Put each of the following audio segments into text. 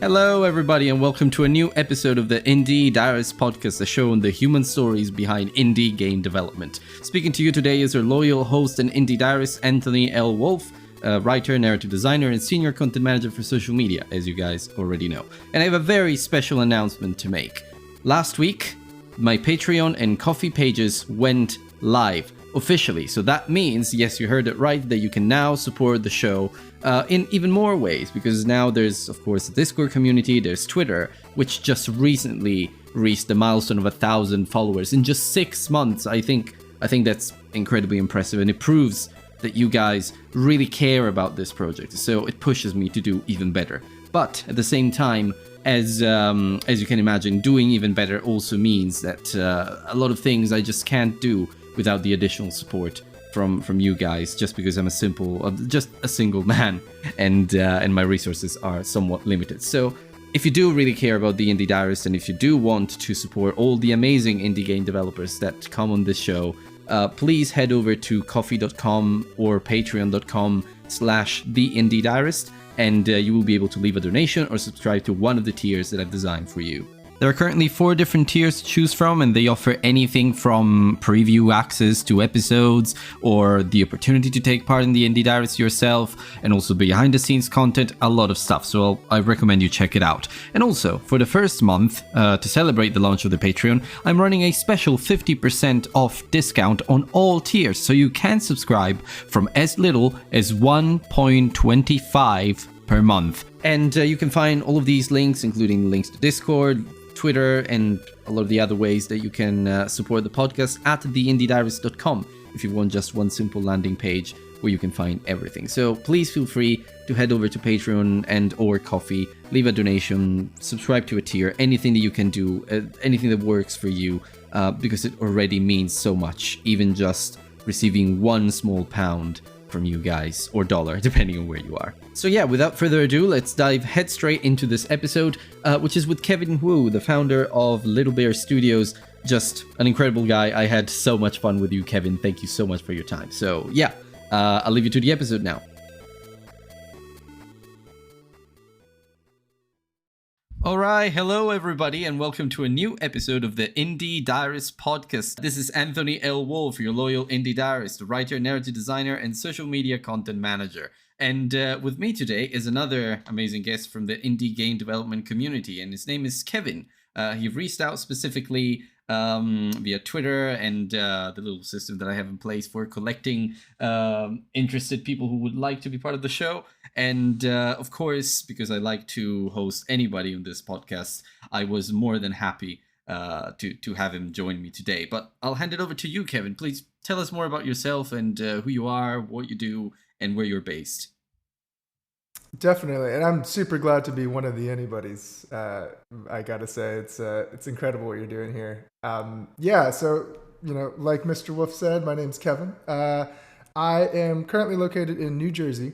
Hello, everybody, and welcome to a new episode of the Indie Diarist podcast, the show on the human stories behind indie game development. Speaking to you today is our loyal host and indie diarist, Anthony L. Wolf, writer, narrative designer, and senior content manager for social media, as you guys already know. And I have a very special announcement to make. Last week, my Patreon and Ko-fi pages went live officially. So that means, yes, you heard it right, that you can now support the show in even more ways, because now there's, of course, the Discord community, there's Twitter, which just recently reached the milestone of 1,000 followers in just 6 months. I think that's incredibly impressive, and it proves that you guys really care about this project. So it pushes me to do even better. But at the same time, as you can imagine, doing even better also means that a lot of things I just can't do without the additional support from you guys, just because I'm just a single man, and my resources are somewhat limited. So if you do really care about the Indie Diarist, and if you do want to support all the amazing indie game developers that come on this show, please head over to ko-fi.com or patreon.com/theindiediarist, and you will be able to leave a donation or subscribe to one of the tiers that I've designed for you. There are currently 4 different tiers to choose from, and they offer anything from preview access to episodes, or the opportunity to take part in the Indie Diarist yourself, and also behind the scenes content, a lot of stuff. So I recommend you check it out. And also, for the first month, to celebrate the launch of the Patreon, I'm running a special 50% off discount on all tiers, so you can subscribe from as little as 1.25 per month. And you can find all of these links, including links to Discord, Twitter, and a lot of the other ways that you can support the podcast at theindiediarist.com if you want just one simple landing page where you can find everything. So please feel free to head over to Patreon and or Ko-fi, leave a donation, subscribe to a tier, anything that you can do, anything that works for you, because it already means so much, even just receiving one small pound from you guys, or dollar, depending on where you are. So yeah, without further ado, let's dive head straight into this episode, which is with Kevin Wu, the founder of Little Bear Studios. Just an incredible guy. I had so much fun with you, Kevin. Thank you so much for your time. So yeah, I'll leave you to the episode now. Alright, hello everybody, and welcome to a new episode of the Indie Diarist podcast. This is Anthony L. Wolf, your loyal Indie Diarist, writer, narrative designer, and social media content manager. And with me today is another amazing guest from the indie game development community, and his name is Kevin. He reached out specifically via Twitter and the little system that I have in place for collecting interested people who would like to be part of the show. And of course, because I like to host anybody on this podcast, I was more than happy to have him join me today. But I'll hand it over to you, Kevin. Please tell us more about yourself and who you are, what you do, and where you're based. Definitely, and I'm super glad to be one of the anybody's. I gotta say, it's incredible what you're doing here. So like Mr. Wolf said, my name's Kevin. I am currently located in New Jersey,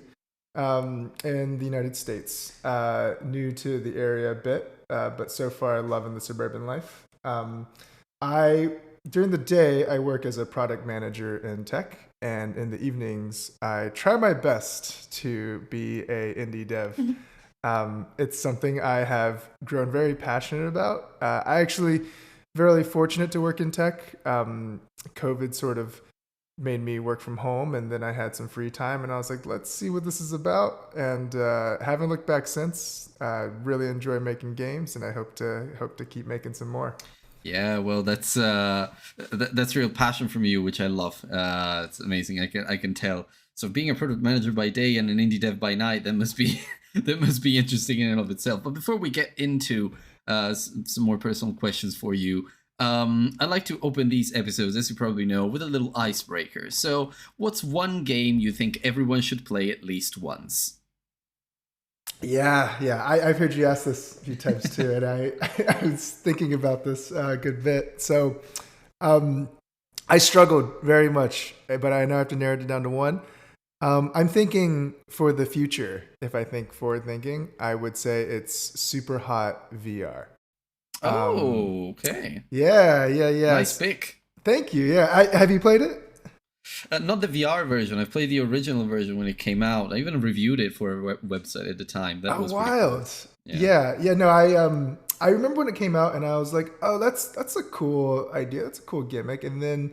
in the United States. New to the area a bit, but so far loving the suburban life. During the day, I work as a product manager in tech, and in the evenings, I try my best to be a indie dev. It's something I have grown very passionate about. I actually very fortunate to work in tech. COVID sort of made me work from home, and then I had some free time, and I was like, let's see what this is about. And haven't looked back since. Really enjoy making games, and I hope to keep making some more. Yeah, well, that's real passion from you, which I love. It's amazing. I can tell. So being a product manager by day and an indie dev by night, that must be interesting in and of itself. But before we get into some more personal questions for you, I like to open these episodes, as you probably know, with a little icebreaker. So what's one game you think everyone should play at least once? Yeah. I've heard you ask this a few times too, and I was thinking about this a good bit. So I struggled very much, but I know I have to narrow it down to one. I'm thinking for the future, if I think forward thinking, I would say it's Super Hot VR. Okay. Yeah. Nice pick. Thank you. Yeah. Have you played it? Not the VR version. I played the original version when it came out. I even reviewed it for a website at the time. That Oh, was pretty cool. wild. Yeah. Yeah. No, I remember when it came out, and I was like, oh, that's a cool idea. That's a cool gimmick. And then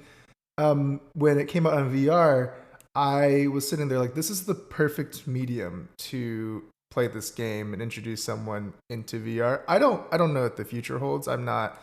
when it came out on VR, I was sitting there like, this is the perfect medium to play this game and introduce someone into VR. I don't know what the future holds. I'm not,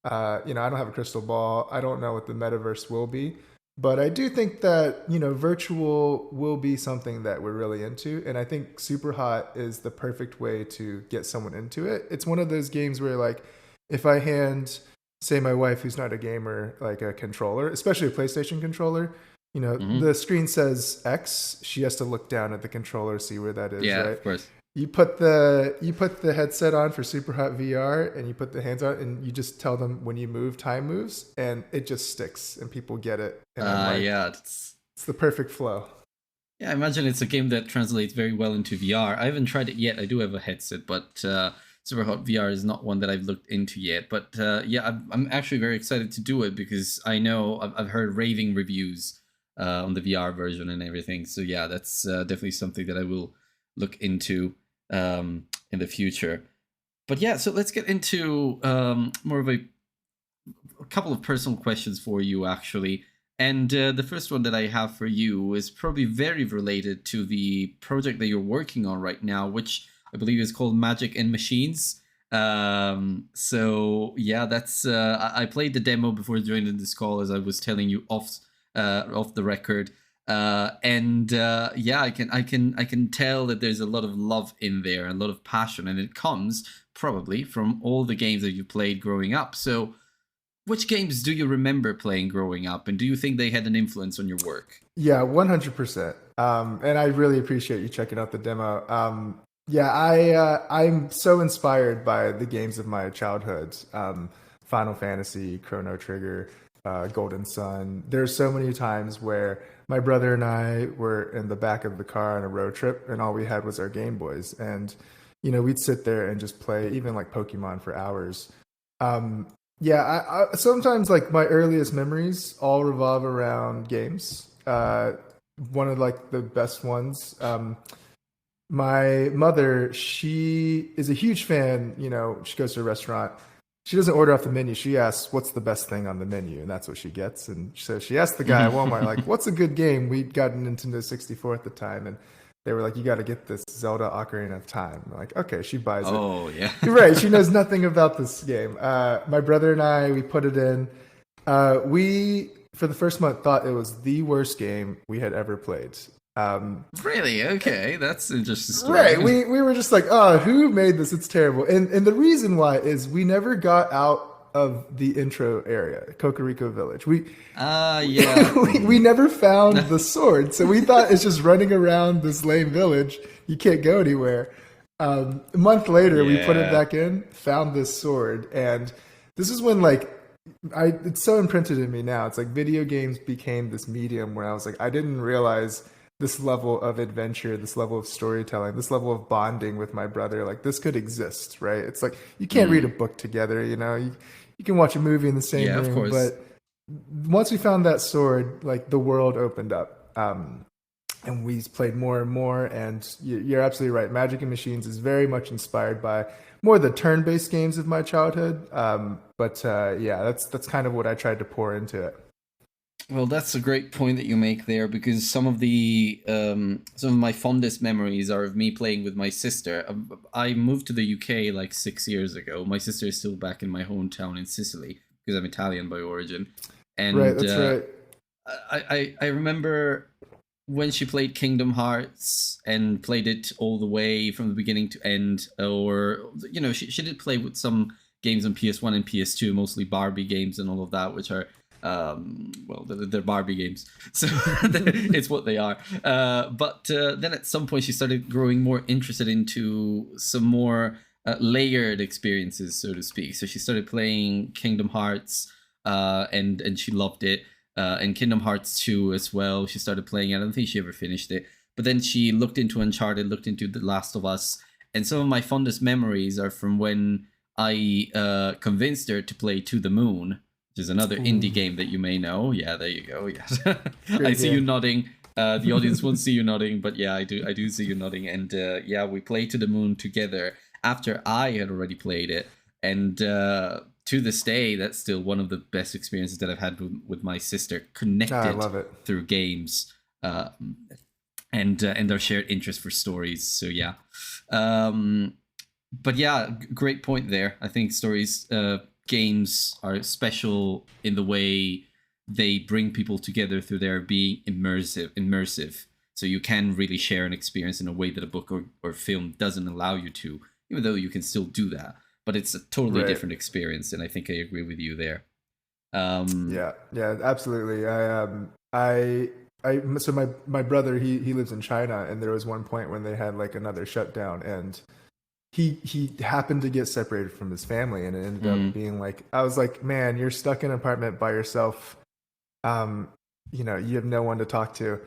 I don't have a crystal ball. I don't know what the metaverse will be, but I do think that virtual will be something that we're really into, and I think Super Hot is the perfect way to get someone into it. It's one of those games where like, if I hand say my wife who's not a gamer like a controller, especially a PlayStation controller, Hmm. the screen says X, she has to look down at the controller, see where that is, Yeah, right? of course. You put the headset on for Super Hot VR, and you put the hands on, and you just tell them when you move, time moves, and it just sticks, and people get it. And I'm like, Yeah, it's it's the perfect flow. yeah. I imagine it's a game that translates very well into VR. I haven't tried it yet. I do have a headset, but Superhot VR is not one that I've looked into yet. But yeah, I'm actually very excited to do it because I know I've heard raving reviews on the VR version and everything. So yeah, that's definitely something that I will look into in the future. But yeah, so let's get into more of a couple of personal questions for you, actually. And the first one that I have for you is probably very related to the project that you're working on right now, which I believe is called Magic and Machines. So yeah, that's I played the demo before joining this call, as I was telling you off the record. And yeah, I can tell that there's a lot of love in there, a lot of passion, and it comes probably from all the games that you played growing up. So which games do you remember playing growing up, and do you think they had an influence on your work? Yeah, 100%. And I really appreciate you checking out the demo. Yeah, I'm so inspired by the games of my childhood. Final Fantasy, Chrono Trigger, Golden Sun. There's so many times where my brother and I were in the back of the car on a road trip, and all we had was our Game Boys, and we'd sit there and just play, even like Pokemon, for hours. Um, yeah, I sometimes like my earliest memories all revolve around games. One of like the best ones. My mother, she is a huge fan. She goes to a restaurant. She doesn't order off the menu. She asks, "What's the best thing on the menu?" And that's what she gets. And so she asked the guy at Walmart, like, "What's a good game?" We'd got a Nintendo 64 at the time, and they were like, "You got to get this Zelda Ocarina of Time." I'm like, okay, she buys it. Oh yeah. You're right. She knows nothing about this game. My brother and I, we put it in. We, for the first month, thought it was the worst game we had ever played. Really? Okay, that's an interesting story. Right. We were just like, oh, who made this? It's terrible. And the reason why is we never got out of the intro area, Cocorico Village. Yeah. We never found the sword. So we thought it's just running around this lame village. You can't go anywhere. A month later, we put it Yeah. back in, found this sword. And this is when, like, it's so imprinted in me now. It's like video games became this medium where I was like, I didn't realize this level of adventure, this level of storytelling, this level of bonding with my brother, like this could exist, right? It's like you can't read a book together, you can watch a movie in the same Yeah, of room, course. but once we found that sword, like the world opened up. And we played more and more, and you're absolutely right. Magic and Machines is very much inspired by more the turn-based games of my childhood. But yeah, that's kind of what I tried to pour into it. Well, that's a great point that you make there, because some of my fondest memories are of me playing with my sister. I moved to the UK like 6 years ago. My sister is still back in my hometown in Sicily because I'm Italian by origin, and Right, that's right. I remember when she played Kingdom Hearts and played it all the way from the beginning to end, or she did play with some games on PS1 and PS2, mostly Barbie games and all of that, which are well, they're Barbie games, so it's what they are. But then at some point she started growing more interested into some more layered experiences, so to speak. So she started playing Kingdom Hearts, and she loved it. And Kingdom Hearts 2 as well. She started playing it. I don't think she ever finished it. But then she looked into Uncharted, looked into The Last of Us. And some of my fondest memories are from when I convinced her to play To the Moon, which is another indie game that you may know. Yeah, there you go. Yes. I Great see you game. nodding. The audience won't see you nodding, but yeah, I do see you nodding. And yeah, we played To the Moon together after I had already played it. And to this day, that's still one of the best experiences that I've had with my sister, I connected love it. through games. And our shared interest for stories. So yeah, but yeah, great point there. I think stories, games are special in the way they bring people together through their being immersive. So you can really share an experience in a way that a book or film doesn't allow you to, even though you can still do that. But it's a totally Right. different experience, and I think I agree with you there. Yeah, yeah, absolutely. So my brother, he lives in China, and there was one point when they had like another shutdown, and he happened to get separated from his family, and it ended up being like, I was like, man, you're stuck in an apartment by yourself. Um, you have no one to talk to.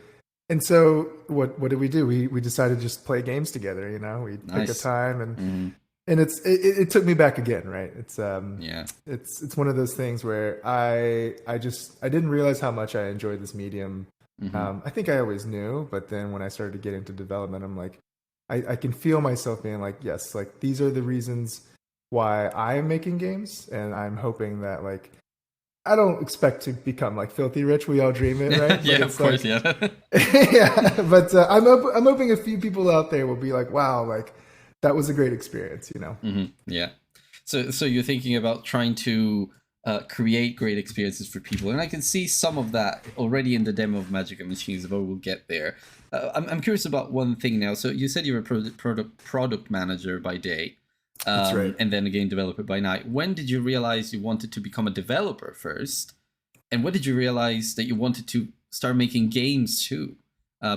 And so what did we do? We decided to just play games together, we pick a Nice. time, Mm, and it took me back again, right? yeah. It's one of those things where I didn't realize how much I enjoyed this medium. Hmm. I think I always knew, but then when I started to get into development, I'm like, I can feel myself being like, yes, like these are the reasons why I am making games, and I'm hoping that like I don't expect to become like filthy rich. We all dream it, right? But Yeah, of it's course. like, Yeah. yeah. But I'm hoping a few people out there will be like, wow, like that was a great experience. Yeah. So you're thinking about trying to create great experiences for people, and I can see some of that already in the demo of Magic and Machines, but we'll get there. I'm curious about one thing now. So you said you were a product manager by day, That's right. and then a game developer by night. When did you realize you wanted to become a developer first? And when did you realize that you wanted to start making games too?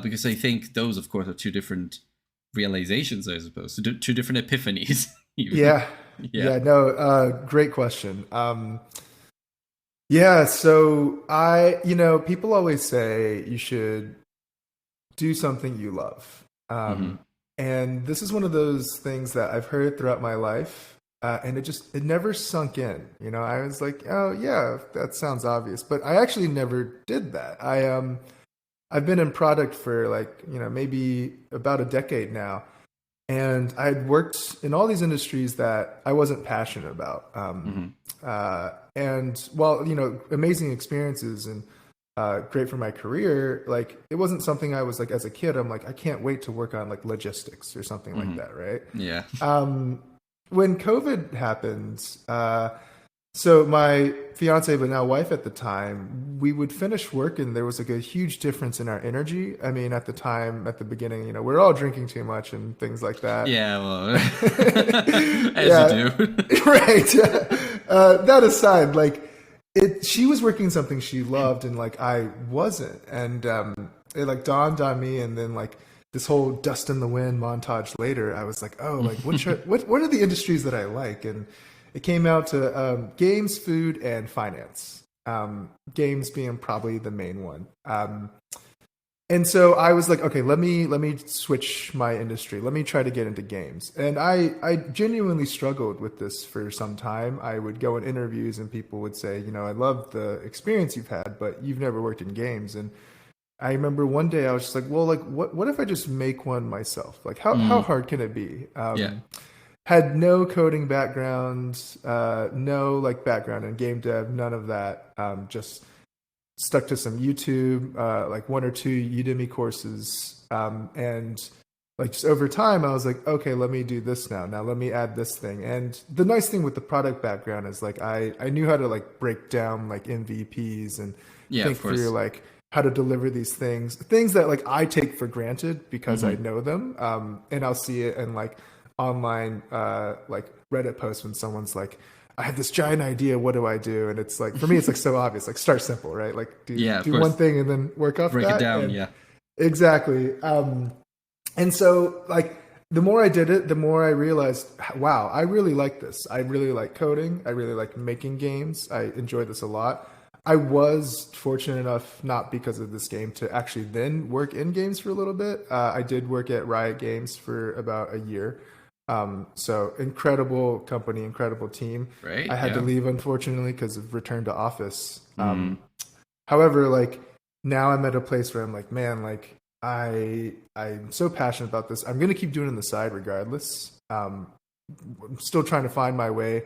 Because I think those, of course, are two different realizations, I suppose, two different epiphanies. Even. Yeah. Yeah. Yeah. No. Great question. Yeah. So people always say you should do something you love. Hmm. And this is one of those things that I've heard throughout my life. And it never sunk in. I was like, oh yeah, that sounds obvious, but I actually never did that. I've been in product for like, maybe about a decade now. And I had worked in all these industries that I wasn't passionate about. Hmm. And while, amazing experiences and great for my career, like it wasn't something I was like, as a kid, I'm like, I can't wait to work on like logistics or something like Hmm. that. Right. Yeah. When COVID happened, so my fiance, but now wife at the time, we would finish work and there was like a huge difference in our energy. I mean, at the time, at the beginning, we're all drinking too much and things like that. Yeah. Well, as Yeah, you do. right. That aside, like she was working something she loved and like I wasn't. And it like dawned on me, and then like this whole Dust in the Wind montage later, I was like, oh, like what are the industries that I like? And it came out to games, food, and finance. Games being probably the main one. And so I was like, okay, let me switch my industry. Let me try to get into games. And I genuinely struggled with this for some time. I would go in interviews and people would say, I love the experience you've had, but you've never worked in games. And I remember one day I was just like, well, like what if I just make one myself? Like how Mm, hard can it be? yeah. Had no coding background, no like background in game dev, none of that. Just stuck to some YouTube, like one or two Udemy courses, and like just over time, I was like, okay, let me do this now. Now let me add this thing. And the nice thing with the product background is like I knew how to like break down like MVPs and Yeah. think Of through course. like how to deliver these things that like I take for granted because I Hmm. know them, and I'll see it in like online like Reddit posts when someone's like, I have this giant idea. What do I do? And it's like, for me, it's like so obvious. Like start simple, right? Like Yeah. Of do one course. thing and then work off Break it that. down. And Yeah. exactly. And so like the more I did it, the more I realized, wow, I really like this. I really like coding. I really like making games. I enjoy this a lot. I was fortunate enough, not because of this game, to actually then work in games for a little bit. I did work at Riot Games for about a year. So incredible company, incredible team. Right? I had to Yeah. leave unfortunately because of return to office. However, like now I'm at a place where I'm like, man, like I'm so passionate about this. I'm gonna keep doing it on the side regardless. I'm still trying to find my way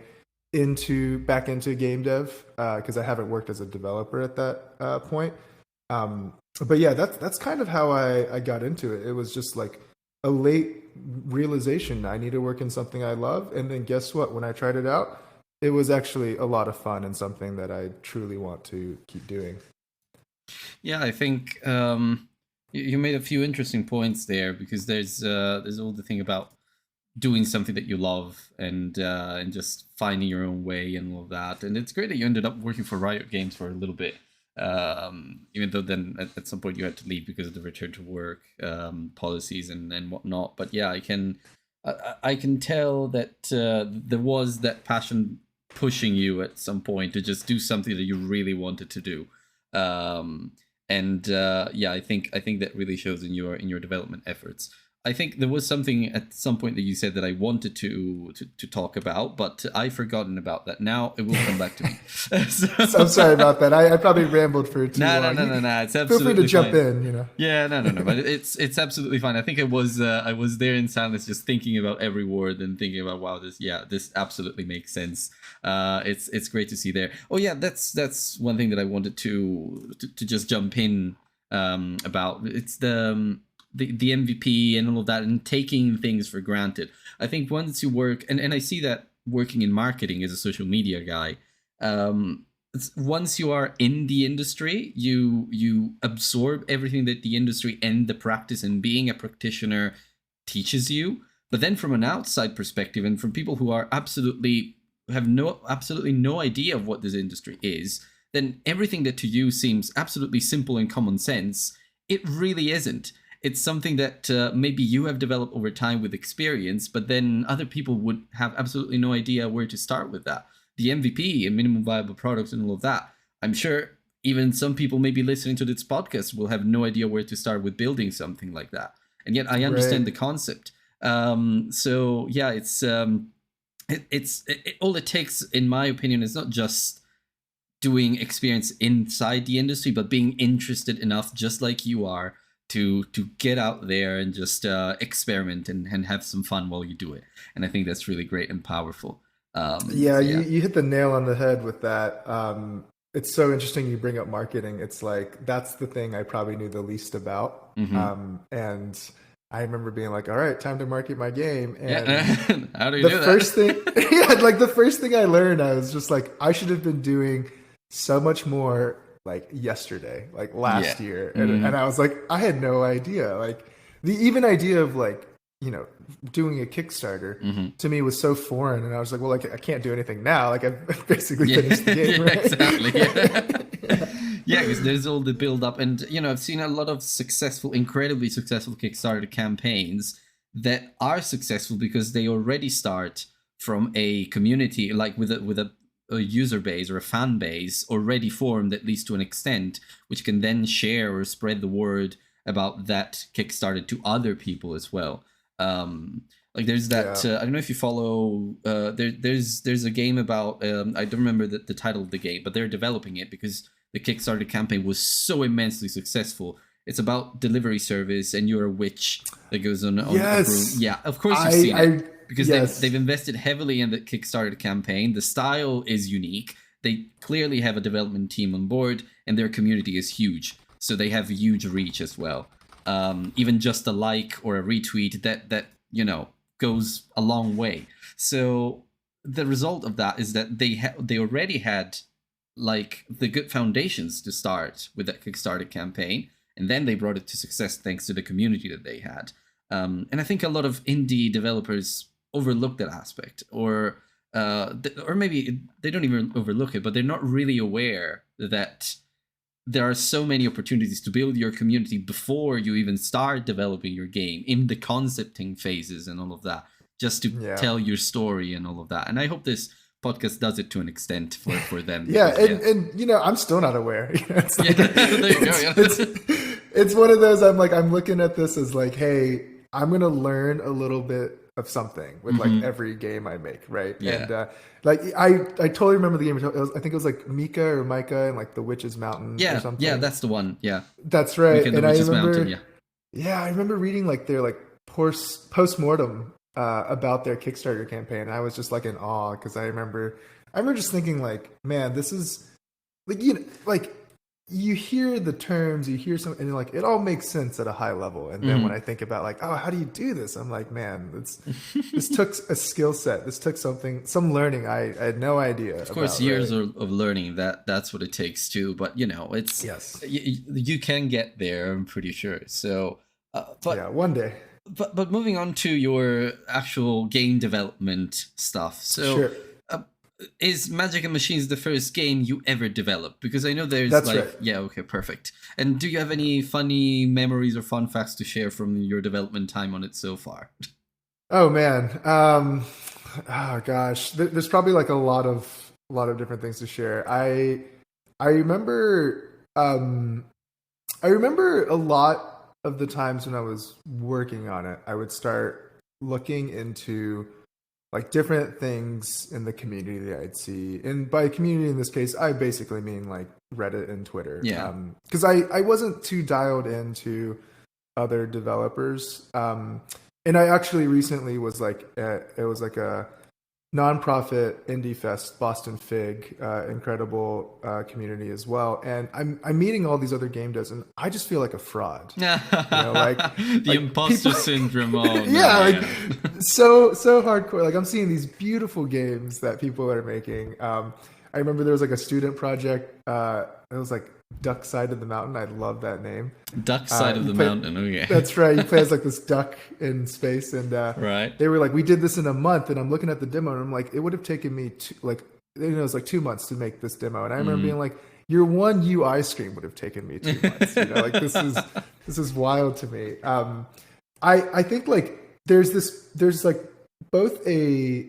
back into game dev because I haven't worked as a developer at that point. But yeah, that's kind of how I got into it. It was just like a late realization. I need to work in something I love, and then guess what? When I tried it out, it was actually a lot of fun and something that I truly want to keep doing. Yeah, I think you made a few interesting points there, because there's all the thing about doing something that you love, and just finding your own way and all of that. And it's great that you ended up working for Riot Games for a little bit, even though then at some point you had to leave because of the return to work policies and whatnot. But yeah, I can tell that there was that passion pushing you at some point to just do something that you really wanted to do. And yeah, I think that really shows in your development efforts. I think there was something at some point that you said that I wanted to talk about, but I've forgotten about that. Now it will come back to me. So I'm sorry about that. I probably rambled for too long. No. It's Feel absolutely free to jump fine. in. You know. Yeah, no. But it's absolutely fine. I think I was there in silence, just thinking about every word and thinking about, wow, this absolutely makes sense. It's great to see there. Oh yeah, that's one thing that I wanted to just jump in about. It's the MVP and all of that, and taking things for granted. I think once you work, and I see that working in marketing as a social media guy, once you are in the industry, you absorb everything that the industry and the practice and being a practitioner teaches you. But then from an outside perspective, and from people who are absolutely no idea of what this industry is, then everything that to you seems absolutely simple and common sense, it really isn't. It's something that maybe you have developed over time with experience, but then other people would have absolutely no idea where to start with that. The MVP and minimum viable product and all of that, I'm sure even some people maybe listening to this podcast will have no idea where to start with building something like that. And yet I understand the concept. So yeah, all it takes, in my opinion, is not just doing experience inside the industry, but being interested enough, just like you are, to get out there and just experiment and have some fun while you do it. And I think that's really great and powerful. Yeah, you hit the nail on the head with that. It's so interesting you bring up marketing. It's like that's the thing I probably knew the least about. And I remember being like, all right, time to market my game. And how do you do that? First thing, yeah, like the first thing I learned, I was just like, I should have been doing so much more like yesterday, like last year. And I was like, I had no idea. Like the even idea of like, you know, doing a Kickstarter to me was so foreign. And I was like, well, like I can't do anything now. Like I've basically finished the game, right? Exactly. Yeah, because there's all the build up. And, you know, I've seen a lot of incredibly successful Kickstarter campaigns that are successful because they already start from a community, like with a user base or a fan base already formed, at least to an extent, which can then share or spread the word about that Kickstarter to other people as well. Like there's that I don't know if you follow there's a game about I don't remember the title of the game, but they're developing it because the Kickstarter campaign was so immensely successful. It's about delivery service, and you're a witch that goes on a broom. Yeah, of course you've seen it. Because they've invested heavily in the Kickstarter campaign. The style is unique. They clearly have a development team on board, and their community is huge. So they have huge reach as well. Even just a like or a retweet, that you know, goes a long way. So the result of that is that they already had like the good foundations to start with that Kickstarter campaign, and then they brought it to success thanks to the community that they had. And I think a lot of indie developers overlook that aspect, or maybe they don't even overlook it, but they're not really aware that there are so many opportunities to build your community before you even start developing your game, in the concepting phases and all of that, just to tell your story and all of that. And I hope this podcast does it to an extent for them. And you know, I'm still not aware. It's like, there you go. It's one of those, I'm looking at this as like, hey, I'm going to learn a little bit of something with like every game I make, right? Yeah. And like I totally remember the game. I think it was like Mika or Micah and like the Witch's Mountain or something. Yeah, that's the one. Yeah. That's right. Weekend And the I Witch's remember, Mountain, yeah. yeah, I remember reading like their like post-mortem about their Kickstarter campaign. I was just like in awe because I remember just thinking like, man, this is like, you know, like you hear the terms, you hear some, and like it all makes sense at a high level. And then when I think about like, oh, how do you do this? I'm like, man, this took a skill set. This took some learning. I had no idea. Of course, years of learning. That's what it takes too. But you know, it's you can get there. I'm pretty sure. So, but yeah, one day. But moving on to your actual game development stuff. So. Sure. Is Magic and Machines the first game you ever developed? Because I know there's right. Yeah, okay, perfect. And do you have any funny memories or fun facts to share from your development time on it so far? Oh man, oh gosh, there's probably like a lot of different things to share. I remember a lot of the times when I was working on it, I would start looking into like different things in the community that I'd see. And by community in this case, I basically mean like Reddit and Twitter. Yeah. Because I wasn't too dialed into other developers. And I actually recently was like, it was like a nonprofit indie fest, Boston Fig, incredible community as well. And I'm meeting all these other game devs, and I just feel like a fraud. You know, like the like imposter syndrome. Oh, yeah, like so hardcore. Like I'm seeing these beautiful games that people are making. I remember there was like a student project. It was like Duck Side of the Mountain. I love that name. Duck Side of the Mountain. Okay. That's right. You play as like this duck in space, and right. They were like, we did this in a month, and I'm looking at the demo, and I'm like, it would have taken me it was like 2 months to make this demo, and I remember being like, your one UI screen would have taken me 2 months. You know, like this is wild to me. I think like there's like both a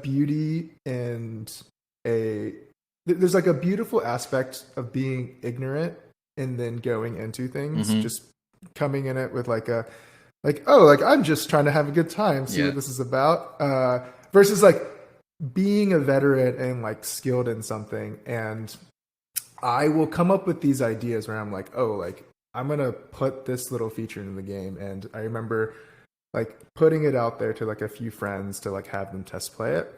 beauty and there's like a beautiful aspect of being ignorant and then going into things, just coming in it with like I'm just trying to have a good time, see what this is about, versus like being a veteran and like skilled in something. And I will come up with these ideas where I'm like, oh, like I'm going to put this little feature into the game. And I remember like putting it out there to like a few friends to like have them test play it.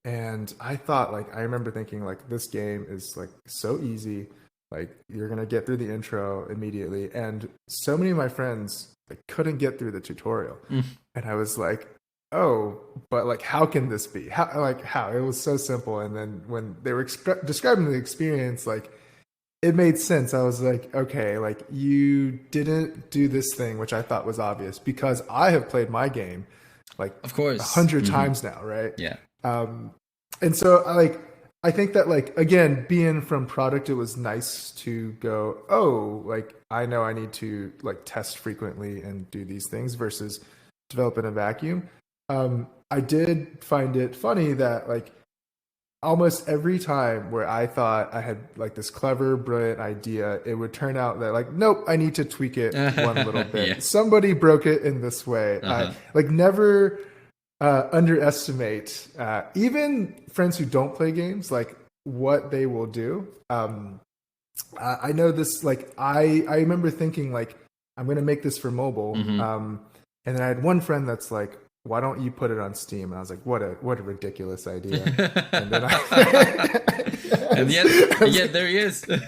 And I thought like, I remember thinking like, this game is like so easy. Like you're going to get through the intro immediately. And so many of my friends like couldn't get through the tutorial. And I was like, oh, but like, how can this be? How? It was so simple. And then when they were describing the experience, like it made sense. I was like, okay, like you didn't do this thing, which I thought was obvious because I have played my game like of course 100 times now. Right. Yeah. And so I think that like, again, being from product, it was nice to go, oh, like I know I need to like test frequently and do these things versus develop in a vacuum. I did find it funny that like almost every time where I thought I had like this clever, brilliant idea, it would turn out that like, nope, I need to tweak it one little bit. Yeah. Somebody broke it in this way. I like never underestimate even friends who don't play games, like what they will do. I know this, like I remember thinking like, I'm going to make this for mobile. And then I had one friend that's like, why don't you put it on Steam? And I was like, what a ridiculous idea. And then and yet there he is. Yep.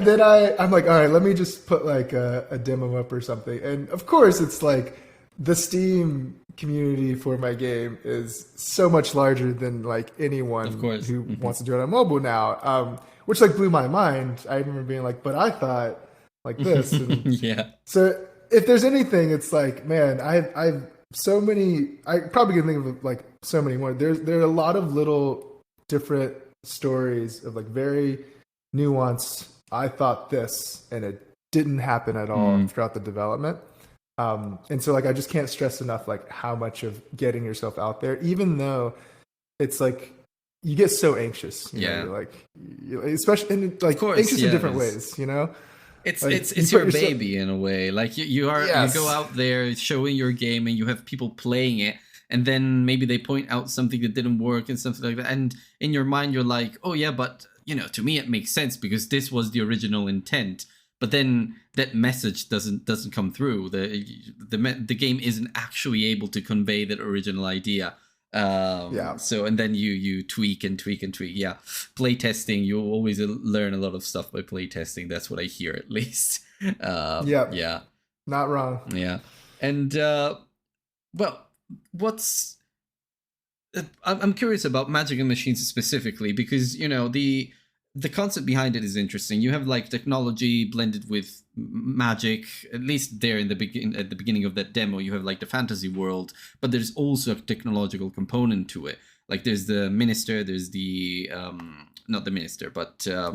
Then I'm like, all right, let me just put like a demo up or something. And of course it's like the Steam community for my game is so much larger than like anyone who wants to do it on mobile now. Which like blew my mind. I remember being like, but I thought like this. And yeah. So if there's anything, it's like, man, I've so many. I probably can think of like so many more. There are a lot of little different stories of like very nuanced. I thought this, and it didn't happen at all throughout the development. And so like I just can't stress enough like how much of getting yourself out there, even though it's like you get so anxious. You know, like especially in like anxious in different ways. You know. It's your baby in a way. Like you go out there showing your game and you have people playing it, and then maybe they point out something that didn't work and something like that, and in your mind you're like, oh yeah, but to me it makes sense because this was the original intent. But then that message doesn't come through. The game isn't actually able to convey that original idea. So and then you tweak and tweak and tweak. Yeah, playtesting. You always learn a lot of stuff by playtesting. That's what I hear, at least. Yeah, not wrong. Yeah, and well, I'm curious about Magic and Machines specifically because the concept behind it is interesting. You have like technology blended with magic. At least there at the beginning of that demo, you have like the fantasy world, but there's also a technological component to it. Like there's the minister, there's the not the minister, but I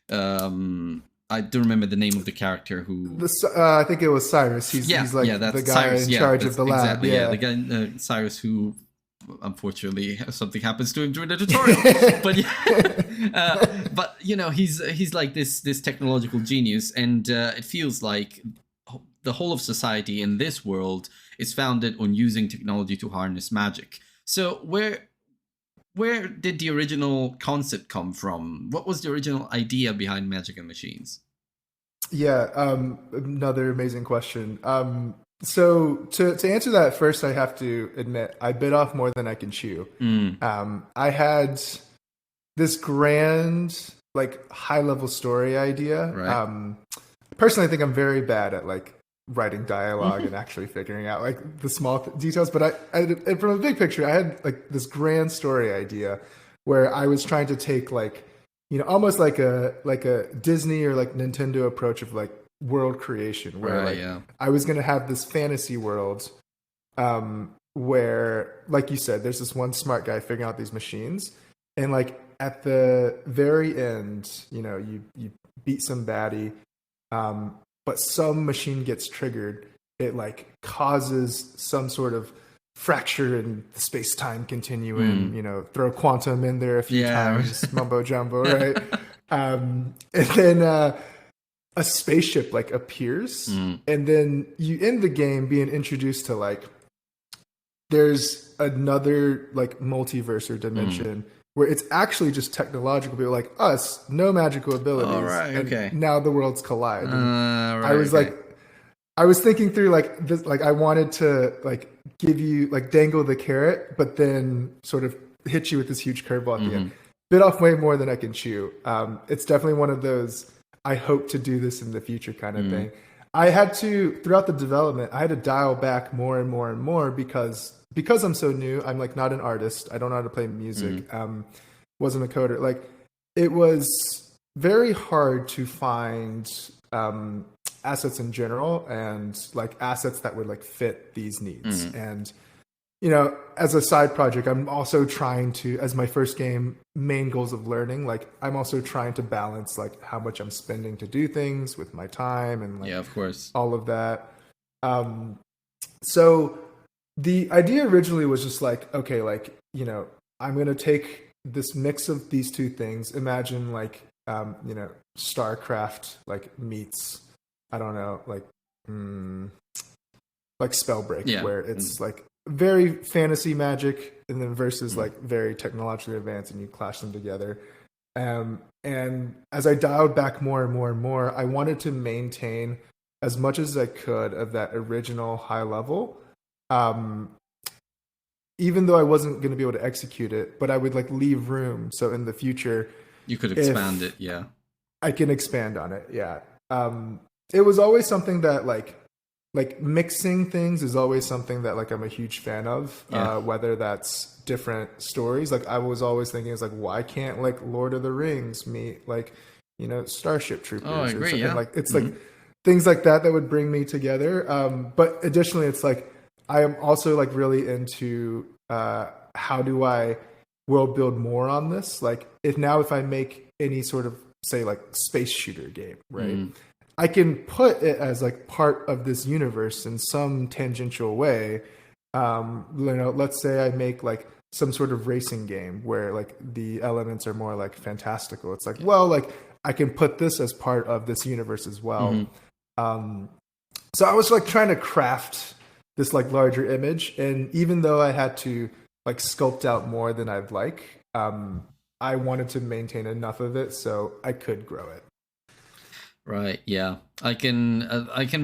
don't remember the name of the character who. I think it was Cyrus. He's like the guy Cyrus, in charge of the lab. Exactly, the guy Cyrus who. Unfortunately, something happens to him during the tutorial. But he's like this technological genius, and it feels like the whole of society in this world is founded on using technology to harness magic. So where did the original concept come from? What was the original idea behind Magic and Machines? Yeah, another amazing question. So to answer that first, I have to admit I bit off more than I can chew. I had this grand, like high level story idea. Right. Personally, I think I'm very bad at like writing dialogue and actually figuring out like the small details. But I from a big picture, I had like this grand story idea where I was trying to take like almost like a Disney or like Nintendo approach of like world creation where I was going to have this fantasy world where, like you said, there's this one smart guy figuring out these machines, and like at the very end, you beat some baddie, but some machine gets triggered. It like causes some sort of fracture in the space-time continuum. Throw quantum in there a few times, mumbo jumbo, right? And then a spaceship like appears, and then you end the game being introduced to like there's another like multiverse or dimension where it's actually just technological people like us, no magical abilities. Oh, right, okay. And now the worlds collide. Right, I was like, I was thinking through like this, like I wanted to like give you like dangle the carrot, but then sort of hit you with this huge curveball at the end. Bit off way more than I can chew. It's definitely one of those I hope to do this in the future kind of thing. I had to, throughout the development, I had to dial back more and more and more because I'm so new. I'm like not an artist. I don't know how to play music. Wasn't a coder. Like it was very hard to find assets in general and like assets that would like fit these needs. And as a side project, I'm also trying to, as my first game, main goals of learning, like I'm also trying to balance like how much I'm spending to do things with my time and like, of course, all of that. So the idea originally was just like, okay, like, I'm going to take this mix of these two things. Imagine like, StarCraft like meets, I don't know, like Spellbreak, where it's like very fantasy magic and then versus like very technologically advanced, and you clash them together. And as I dialed back more and more and more, I wanted to maintain as much as I could of that original high level. Even though I wasn't going to be able to execute it, but I would like leave room. So in the future, you could expand it. Yeah. I can expand on it. Yeah. It was always something that like mixing things is always something that like I'm a huge fan of, whether that's different stories. Like I was always thinking, it's like, why can't like Lord of the Rings meet like, Starship Troopers I agree, or something? yeah. Like it's like things like that would bring me together. But additionally, it's like, I am also like really into how do I world build more on this? Like if I make any sort of say like space shooter game, right? I can put it as like part of this universe in some tangential way. Let's say I make like some sort of racing game where like the elements are more like fantastical. It's like, well, like I can put this as part of this universe as well. So I was like trying to craft this like larger image, and even though I had to like sculpt out more than I'd like, I wanted to maintain enough of it so I could grow it. Right. Yeah. I can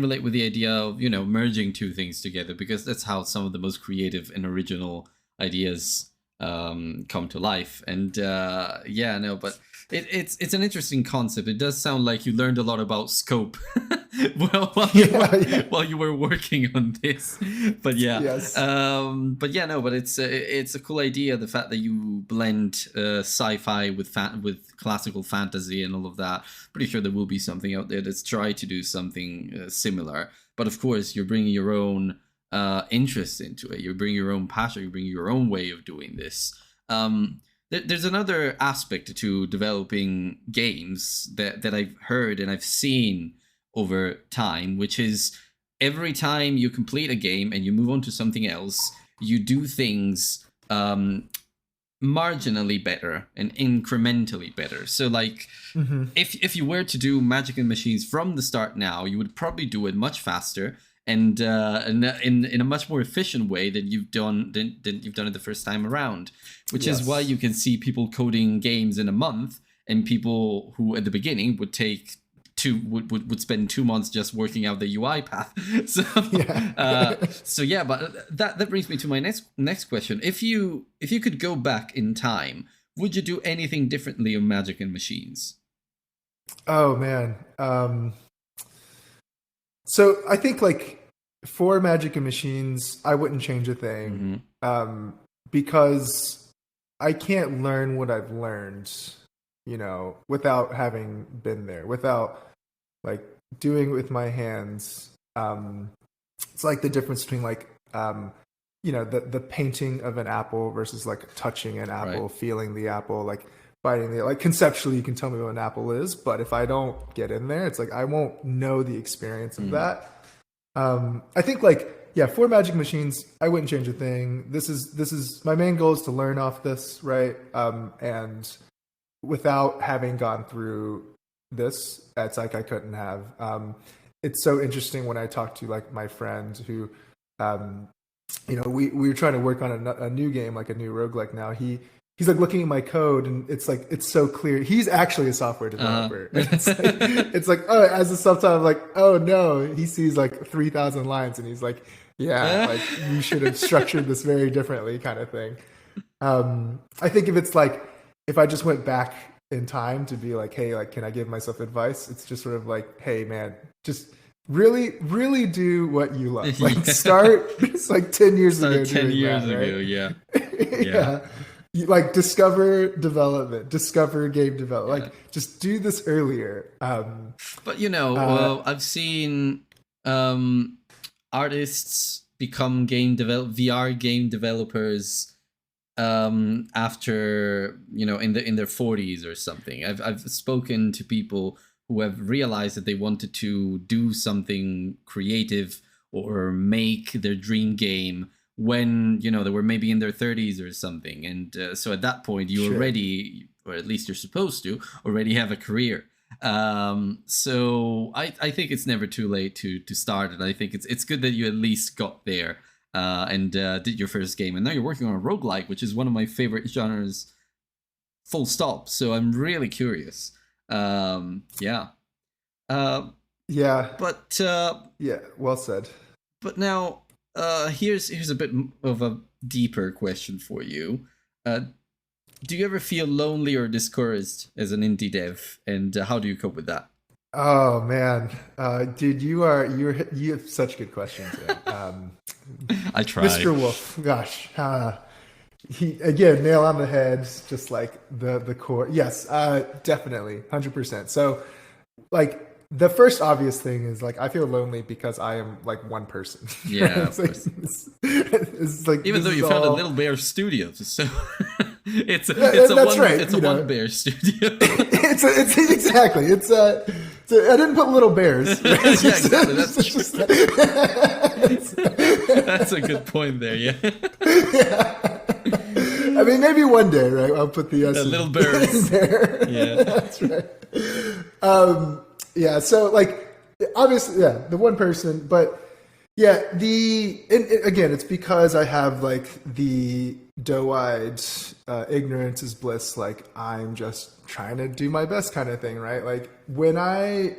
relate with the idea of, you know, merging two things together, because that's how some of the most creative and original ideas come to life. And yeah, no, but it's an interesting concept. It does sound like you learned a lot about scope while you were working on this. But yeah, yes. But yeah, no, but it's a cool idea. The fact that you blend sci-fi with classical fantasy and all of that. Pretty sure there will be something out there that's tried to do something similar. But of course, you're bringing your own interest into it. You bring your own passion. You bring your own way of doing this. There's another aspect to developing games that I've heard and I've seen over time, which is every time you complete a game and you move on to something else, you do things marginally better and incrementally better. So like if you were to do Magic and Machines from the start now, you would probably do it much faster and in a much more efficient way than you've done it the first time around, which is why you can see people coding games in a month, and people who at the beginning would take would spend 2 months just working out the UI path. So but that brings me to my next question. If you could go back in time, would you do anything differently on Magic and Machines? Oh man. So I think like for Magic and Machines, I wouldn't change a thing, because I can't learn what I've learned, you know, without having been there, without like doing it with my hands. It's like the difference between like, you know, the painting of an apple versus like touching an apple, right. Feeling the apple, like biting the, like conceptually you can tell me what an apple is, but if I don't get in there, it's like I won't know the experience of that. I think like, yeah, for Magic Machines, I wouldn't change a thing. This is my main goal is to learn off this, right? And without having gone through this, it's like I couldn't have. It's so interesting when I talk to like my friend who, you know, we were trying to work on a new game, like a new roguelike now. He's like looking at my code and it's like, it's so clear. He's actually a software developer. It's like, oh, as a subtitle, I'm like, oh no, he sees like 3,000 lines and he's like, yeah, like you should have structured this very differently kind of thing. I think if I just went back in time to be like, hey, like, can I give myself advice? It's just sort of like, hey man, just really, really do what you love. Like start, it's like 10 years ago. 10 years that, right? ago, yeah. Yeah. Like discover development, discover game development. Like just do this earlier. But you know, I've seen artists become VR game developers after, you know, in their 40s or something. I've spoken to people who have realized that they wanted to do something creative or make their dream game when, you know, they were maybe in their 30s or something. And so at that point, you already, or at least you're supposed to, already have a career. So I think it's never too late to start it. I think it's good that you at least got there and did your first game. And now you're working on a roguelike, which is one of my favorite genres, full stop. So I'm really curious. Yeah. But yeah, well said. But now here's a bit of a deeper question for you. Do you ever feel lonely or discouraged as an indie dev, and how do you cope with that? Oh man, dude, you have such good questions. I try, Mr. Wolf. Gosh, he again, nail on the head, just like the core. Yes, definitely, 100%. So, like. The first obvious thing is like I feel lonely because I am like one person. Yeah, it's like even though you found a Little Bear studio, so it's a one bear studio. it's exactly I didn't put little bears. Right? Yeah, exactly. That's a good point there. Yeah. I mean, maybe one day, right? I'll put the little bears in there. Yeah, that's right. Yeah, so like obviously, yeah, the one person, but yeah, again, it's because I have like the doe-eyed ignorance is bliss. Like I'm just trying to do my best kind of thing, right? Like when I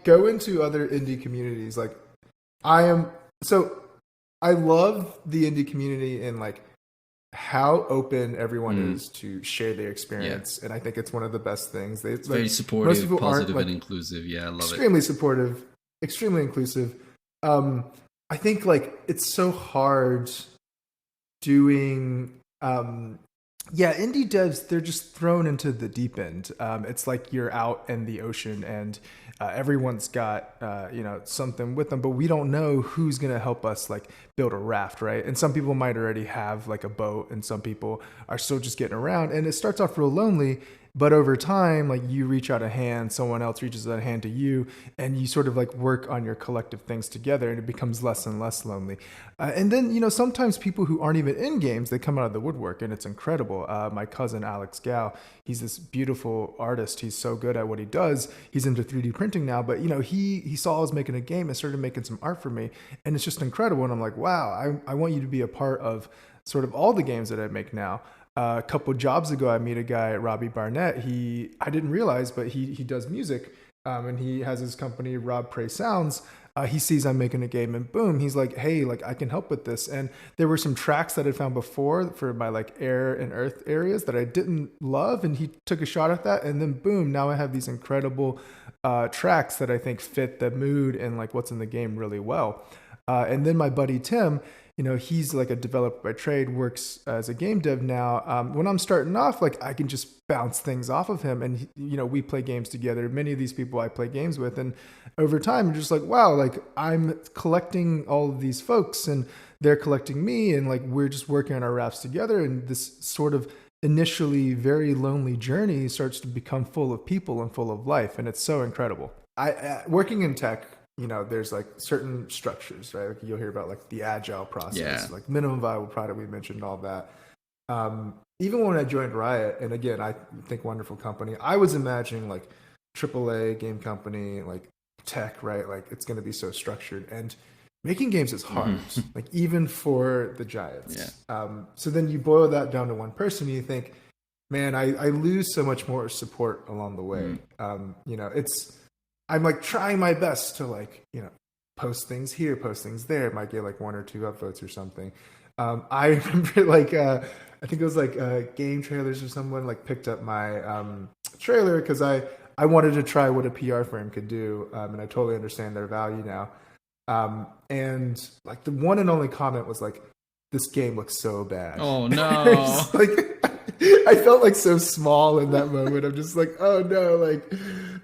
go into other indie communities, like I am so I love the indie community and like how open everyone is to share their experience, and I think it's one of the best things. It's like, very most supportive, people aren't positive, like and inclusive. Yeah, I love it. extremely supportive, extremely inclusive. I think like it's so hard doing yeah, indie devs, they're just thrown into the deep end. It's like you're out in the ocean and everyone's got something with them, but we don't know who's gonna help us like build a raft, right? And some people might already have like a boat, and some people are still just getting around. And it starts off real lonely, but over time, like you reach out a hand, someone else reaches out a hand to you, and you sort of like work on your collective things together, and it becomes less and less lonely. And then, sometimes people who aren't even in games, they come out of the woodwork, and it's incredible. My cousin Alex Gao, he's this beautiful artist. He's so good at what he does. He's into 3D printing now, but he saw I was making a game and started making some art for me, and it's just incredible. And I'm like, wow, I want you to be a part of sort of all the games that I make now. A couple jobs ago, I meet a guy, Robbie Barnett. I didn't realize, but he does music, and he has his company, Rob Prey Sounds. He sees I'm making a game, and boom, he's like, "Hey, like I can help with this." And there were some tracks that I found before for my like air and earth areas that I didn't love, and he took a shot at that, and then boom, now I have these incredible tracks that I think fit the mood and like what's in the game really well. And then my buddy Tim, he's like a developer by trade, works as a game dev now. When I'm starting off, like I can just bounce things off of him, and we play games together. Many of these people I play games with, and over time, I'm just like, wow, like I'm collecting all of these folks, and they're collecting me, and like we're just working on our rafts together, and this sort of initially very lonely journey starts to become full of people and full of life, and it's so incredible. Working in tech, there's like certain structures, right? Like you'll hear about like the agile process, like minimum viable product. We mentioned all that. Even when I joined Riot, and again, I think wonderful company, I was imagining like AAA game company, like tech, right? Like it's going to be so structured, and making games is hard, like even for the giants. So then you boil that down to one person, and you think, man, I lose so much more support along the way. I'm like trying my best to like, post things here, post things there. Might get like one or two upvotes or something. I remember like, I think it was like game trailers or someone like picked up my trailer because I wanted to try what a PR firm could do. And I totally understand their value now. And like the one and only comment was like, this game looks so bad. Oh no. Like I felt like so small in that moment. I'm just like, oh no, like,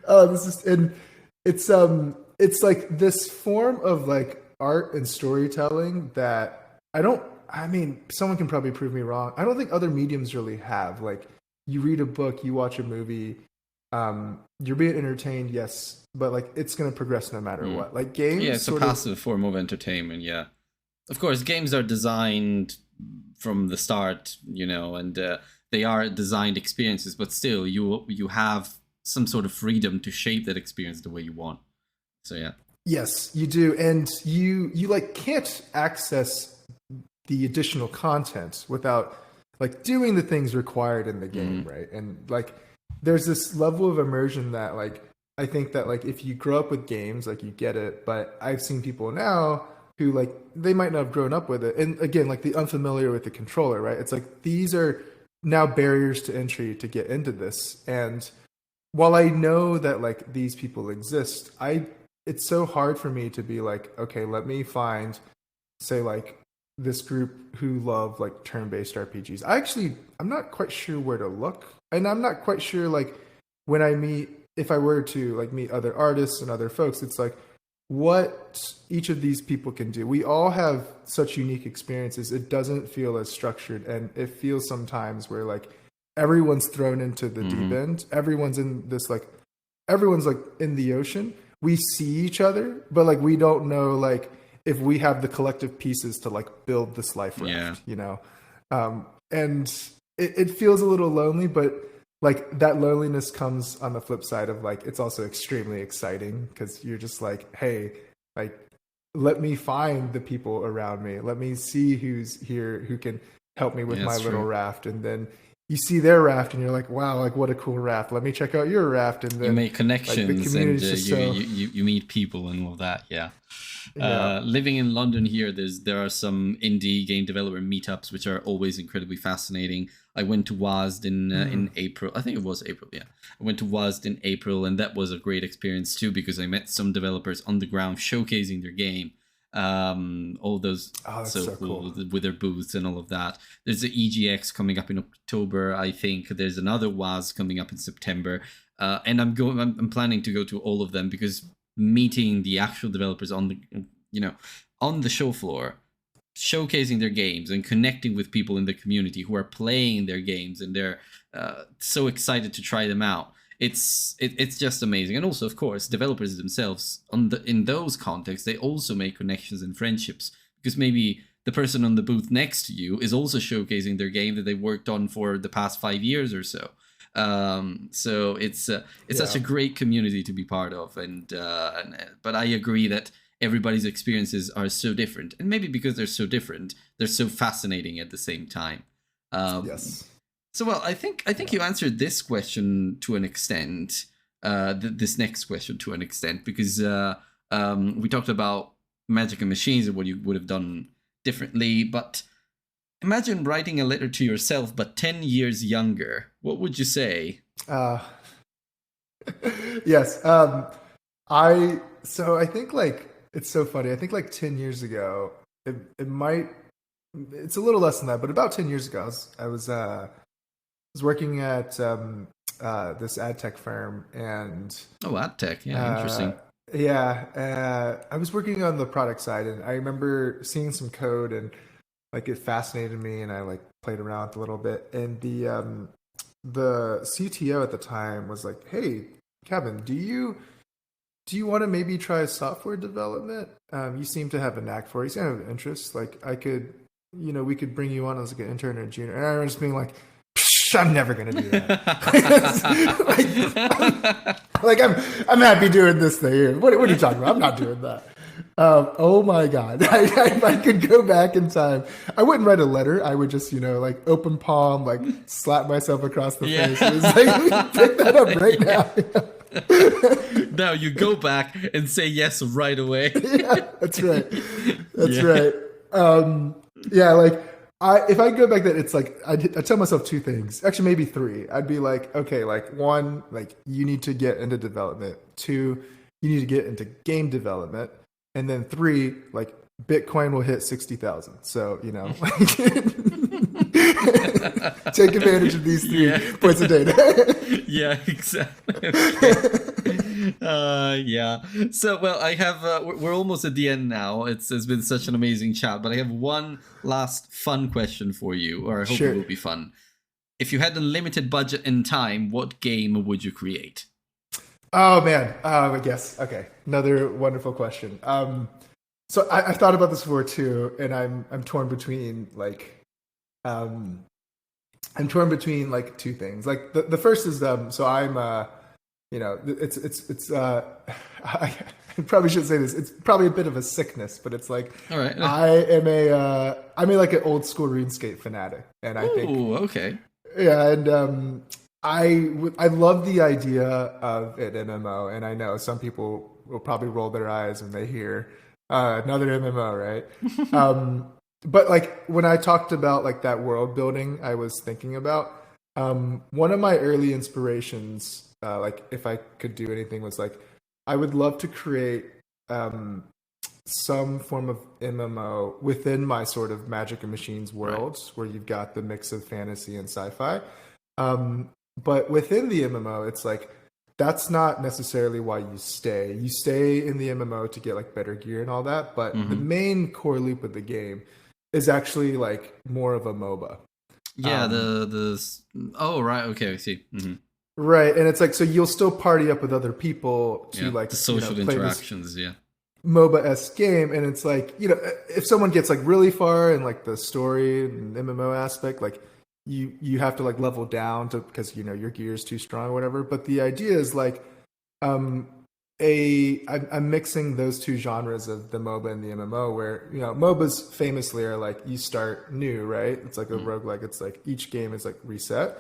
oh, this is, and it's like this form of like art and storytelling that someone can probably prove me wrong. I don't think other mediums really have. Like you read a book, you watch a movie, you're being entertained, yes, but like it's going to progress no matter what. Like games, it's a passive form of entertainment. Yeah, of course, games are designed from the start, and they are designed experiences, but still, you have some sort of freedom to shape that experience the way you want. So yeah. Yes, you do, and you like can't access the additional content without like doing the things required in the game, right? And like there's this level of immersion that like I think that like if you grow up with games, like you get it, but I've seen people now who like they might not have grown up with it, and again, like the unfamiliar with the controller, right? It's like these are now barriers to entry to get into this. And while I know that like these people exist, it's so hard for me to be like, okay, let me find, say, like this group who love like turn-based RPGs. I'm not quite sure where to look, and I'm not quite sure like if I were to like meet other artists and other folks, it's like what each of these people can do. We all have such unique experiences. It doesn't feel as structured, and it feels sometimes where like everyone's thrown into the deep end. Everyone's in the ocean. We see each other, but like we don't know like if we have the collective pieces to like build this life raft, and it feels a little lonely, but like that loneliness comes on the flip side of like it's also extremely exciting because you're just like, hey, like let me find the people around me. Let me see who's here who can help me with Yeah, my that's little true. raft. And then you see their raft and you're like, wow, like what a cool raft. Let me check out your raft. And You then make like the connections community and is just you, so, you meet people and all that. Yeah. yeah. Living in London here, there are some indie game developer meetups which are always incredibly fascinating. I went to WASD in April. I think it was April. Yeah, I went to WASD in April, and that was a great experience too because I met some developers on the ground showcasing their game. All those Oh, that's so so cool. cool with their booths and all of that. There's the EGX coming up in October, I think. There's another WAS coming up in September, and I'm planning to go to all of them because meeting the actual developers on the on the show floor, showcasing their games and connecting with people in the community who are playing their games and they're so excited to try them out. It's just amazing. And also, of course, developers themselves in those contexts, they also make connections and friendships because maybe the person on the booth next to you is also showcasing their game that they worked on for the past 5 years or so. So it's such a great community to be part of, but I agree that everybody's experiences are so different, and maybe because they're so different, they're so fascinating at the same time. Yes. So, well, I think you answered this question to an extent. This next question to an extent, because we talked about Magic and Machines and what you would have done differently. But imagine writing a letter to yourself, but 10 years younger. What would you say? Yes. I think like it's so funny. I think like 10 years ago, it's a little less than that, but about 10 years ago, I was working at this ad tech firm, and Oh, ad tech. Yeah, interesting. I was working on the product side, and I remember seeing some code, and like it fascinated me, and I like played around a little bit. And the CTO at the time was like, "Hey, Kevin, do you want to maybe try software development? You seem to have a knack for it. You seem to have an interest. Like I could, we could bring you on as like an intern or junior." And I remember just being like, I'm never gonna do that. I'm happy doing this thing here. What are you talking about? I'm not doing that. Oh my god! If I could go back in time, I wouldn't write a letter. I would just, like open palm, like slap myself across the face. It's like, pick that up right now. Now you go back and say yes right away. Yeah, that's right. That's right. Like. If I go back, that it's like I tell myself two things, actually maybe three. I'd be like, okay, like one, like you need to get into development. Two, you need to get into game development, and then three, like Bitcoin will hit 60,000. So like, take advantage of these three points of data. Yeah, exactly. Yeah. So, well, I have. We're almost at the end now. It's been such an amazing chat, but I have one last fun question for you, or I hope it will be fun. If you had a limited budget and time, what game would you create? Oh man, I guess. Okay, another wonderful question. So I've thought about this before too, and I'm torn between like, I'm torn between like two things. Like the first is so I'm it's I probably shouldn't say this. It's probably a bit of a sickness, but it's like, all right. I'm like an old school RuneScape fanatic, and I think, okay, yeah, and I love the idea of an MMO, and I know some people will probably roll their eyes when they hear another MMO, right? But like when I talked about like that world building, I was thinking about one of my early inspirations. Like if I could do anything, was like I would love to create some form of MMO within my sort of Magic and Machines world, where you've got the mix of fantasy and sci-fi. But within the MMO, it's like that's not necessarily why you stay. You stay in the MMO to get like better gear and all that, but the main core loop of the game is actually like more of a MOBA. Yeah, oh right, okay, I see. Right, and it's like, so you'll still party up with other people to like the social play interactions, this MOBA-esque game, and it's like, if someone gets like really far in like the story and MMO aspect, like you have to like level down to because you know your gear is too strong or whatever. But the idea is like um I'm mixing those two genres of the MOBA and the MMO where you know MOBAs famously are like you start new, right? It's like a roguelike. It's like each game is like reset.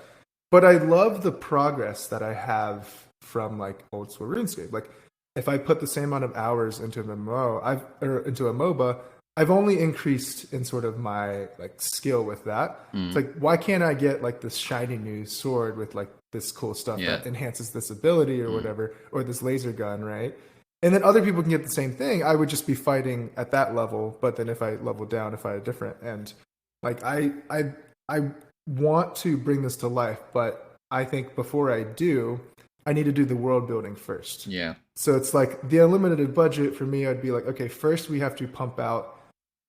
But I love the progress that I have from like old school RuneScape. Like if I put the same amount of hours into an MMO, or into a MOBA, I've only increased in sort of my like skill with that. It's like why can't I get like this shiny new sword with like this cool stuff that enhances this ability or whatever, or this laser gun, right? And then other people can get the same thing. I would just be fighting at that level, but then if I level down, if I had different, and like I want to bring this to life, but I think before I do, I need to do the world building first. Yeah. So it's like the unlimited budget for me. I'd be like, okay, first we have to pump out,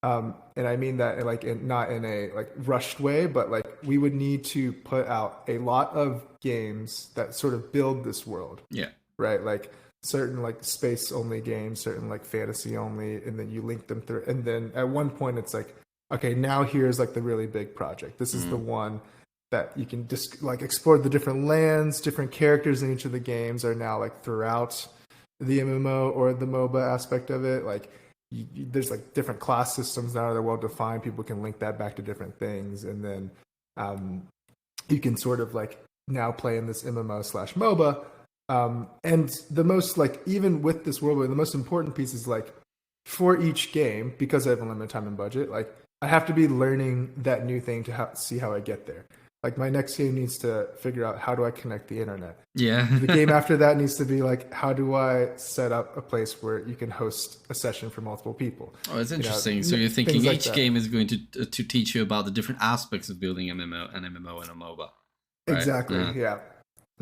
and I mean that like not in a like rushed way, but like we would need to put out a lot of games that sort of build this world. Yeah. Right. Like certain like space only games, certain like fantasy only, and then you link them through. And then at one point it's like, okay, now here's like the really big project. This is the one that you can just like explore the different lands, different characters in each of the games are now like throughout the MMO or the MOBA aspect of it. Like there's like different class systems now that are well defined. People can link that back to different things. And then you can sort of like now play in this MMO slash MOBA. And the most like, even with this world, the most important piece is like for each game, because I have a limited time and budget, like I have to be learning that new thing to see how I get there. Like my next game needs to figure out how do I connect the internet. Yeah. The game after that needs to be like, how do I set up a place where you can host a session for multiple people? Oh, it's interesting. So you're thinking each game is going to teach you about the different aspects of building an MMO and a MOBA. Right? Exactly. Yeah.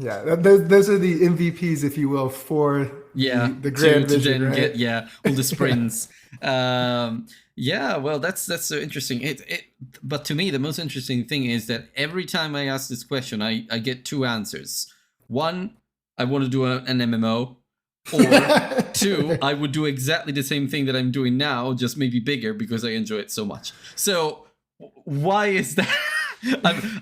Yeah, those are the MVPs, if you will, for the grand vision, then right? get all the sprints. Well, that's so interesting. But to me, the most interesting thing is that every time I ask this question, I get two answers. One, I want to do an MMO, or two, I would do exactly the same thing that I'm doing now, just maybe bigger because I enjoy it so much. So why is that?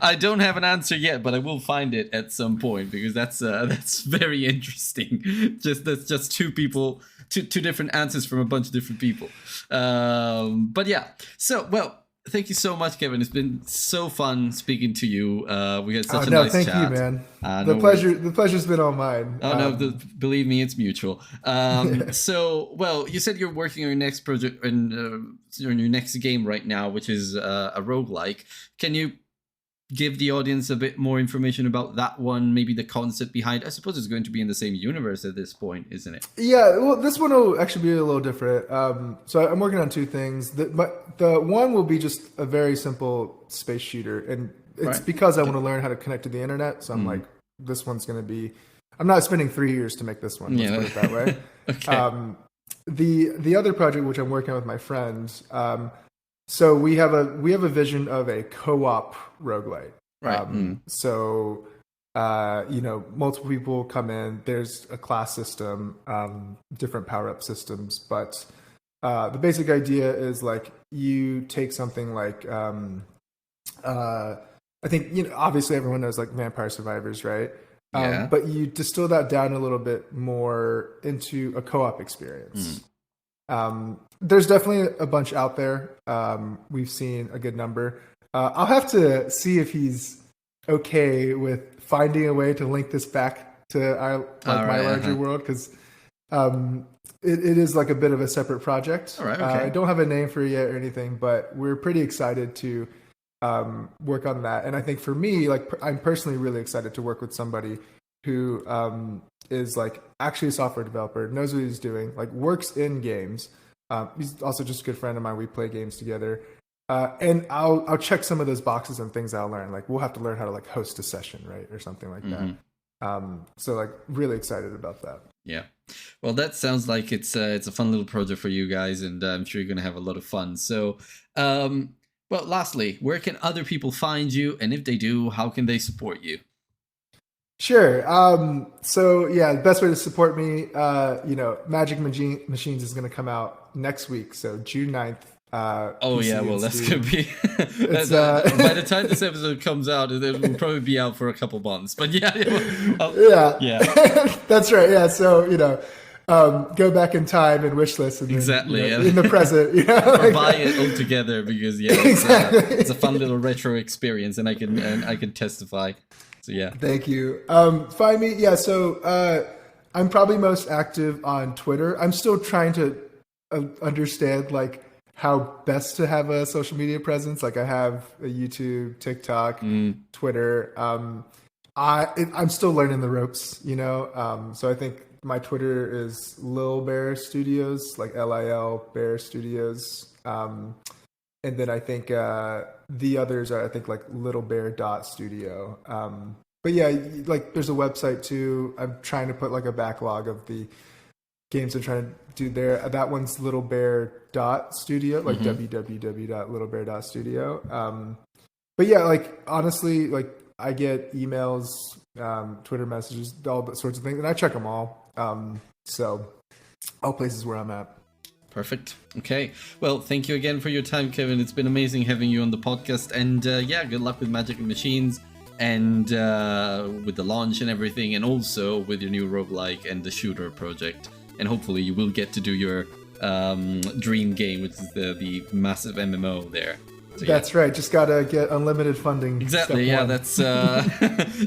I don't have an answer yet, but I will find it at some point because that's very interesting. That's just two people, two different answers from a bunch of different people. But yeah, so well, thank you so much, Kevin. It's been so fun speaking to you. We had such a nice chat. Thank you, man. The pleasure's been all mine. Oh no, believe me, it's mutual. So, well, you said you're working on your next project and on your next game right now, which is a roguelike. Can you give the audience a bit more information about that one, maybe the concept behind? I suppose it's going to be in the same universe at this point, isn't it? Yeah, well, this one will actually be a little different. So I'm working on two things. The one will be just a very simple space shooter, and it's because I want to learn how to connect to the internet. So I'm like, this one's going to be. I'm not spending 3 years to make this one. Let's put it that way. Okay. The other project, which I'm working on with my friends. So we have a vision of a co-op roguelite. Right. So multiple people come in. There's a class system, different power-up systems, but the basic idea is like you take something like I think obviously everyone knows like Vampire Survivors, right? But you distill that down a little bit more into a co-op experience. There's definitely a bunch out there. We've seen a good number. I'll have to see if he's okay with finding a way to link this back to my larger world, because it is like a bit of a separate project. All right, okay. I don't have a name for it yet or anything, but we're pretty excited to work on that. And I think for me, like I'm personally really excited to work with somebody who is like actually a software developer, knows what he's doing, like works in games. He's also just a good friend of mine. We play games together. And I'll check some of those boxes and things I'll learn. Like we'll have to learn how to like host a session, right? Or something like that. So like really excited about that. Yeah. Well, that sounds like it's a fun little project for you guys, and I'm sure you're going to have a lot of fun. So, well, lastly, where can other people find you? And if they do, how can they support you? Sure. So yeah, the best way to support me, Magic Machines is going to come out next week. So June 9th. Oh PC yeah, well and that's Steam. gonna be. It's, By the time this episode comes out, it will probably be out for a couple months. But yeah, yeah. That's right. Yeah, so go back in time and wish list, and then, exactly in the present, like, or buy it all together because it's a fun little retro experience, and I can testify. So yeah, thank you. Find me. Yeah, so I'm probably most active on Twitter. I'm still trying to understand like how best to have a social media presence. Like I have a YouTube, TikTok, Twitter. I'm still learning the ropes, so I think my Twitter is Lil Bear Studios, like LIL Bear Studios. And then I think the others are, I think, like littlebear.studio. But yeah, like there's a website too. I'm trying to put like a backlog of the games I'm trying to do there. That one's littlebear.studio, like www.littlebear.studio. But yeah, like honestly, like I get emails, Twitter messages, all that sorts of things, and I check them all. So all places where I'm at. Perfect. Okay. Well, thank you again for your time, Kevin. It's been amazing having you on the podcast. And good luck with Magic and Machines and with the launch and everything, and also with your new roguelike and the shooter project. And hopefully you will get to do your dream game, which is the massive MMO there. So, that's right. Just gotta get unlimited funding. Exactly. Yeah, that's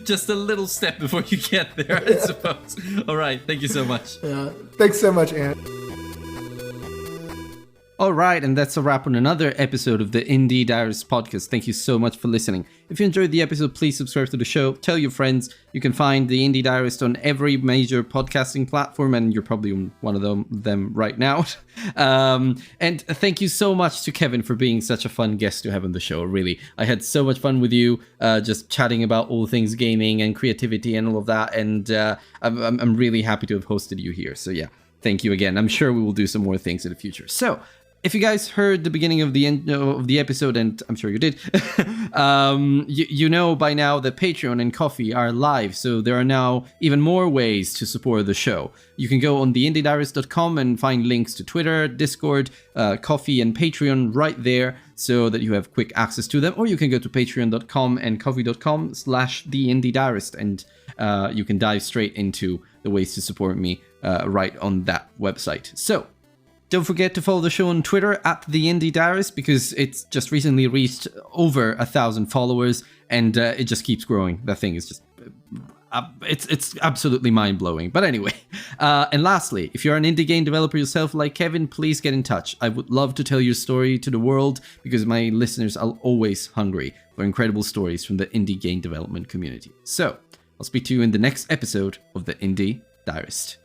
just a little step before you get there, I suppose. All right. Thank you so much. Yeah. Thanks so much, Ant. All right, and that's a wrap on another episode of the Indie Diaries podcast. Thank you so much for listening. If you enjoyed the episode, please subscribe to the show. Tell your friends. You can find the Indie Diarist on every major podcasting platform, and you're probably on one of them right now. And thank you so much to Kevin for being such a fun guest to have on the show. Really, I had so much fun with you, just chatting about all things gaming and creativity and all of that. And I'm really happy to have hosted you here. So yeah, thank you again. I'm sure we will do some more things in the future. So, if you guys heard the beginning of the end of the episode, and I'm sure you did, you know by now that Patreon and Ko-fi are live, so there are now even more ways to support the show. You can go on theindiediarist.com and find links to Twitter, Discord, Ko-fi, and Patreon right there, so that you have quick access to them. Or you can go to patreon.com and ko-fi.com/theindiediarist, and you can dive straight into the ways to support me right on that website. So, don't forget to follow the show on Twitter at The Indie Diarist, because it's just recently reached over 1,000 followers, and it just keeps growing. That thing is just, it's absolutely mind-blowing. But anyway, and lastly, if you're an indie game developer yourself like Kevin, please get in touch. I would love to tell your story to the world, because my listeners are always hungry for incredible stories from the indie game development community. So, I'll speak to you in the next episode of The Indie Diarist.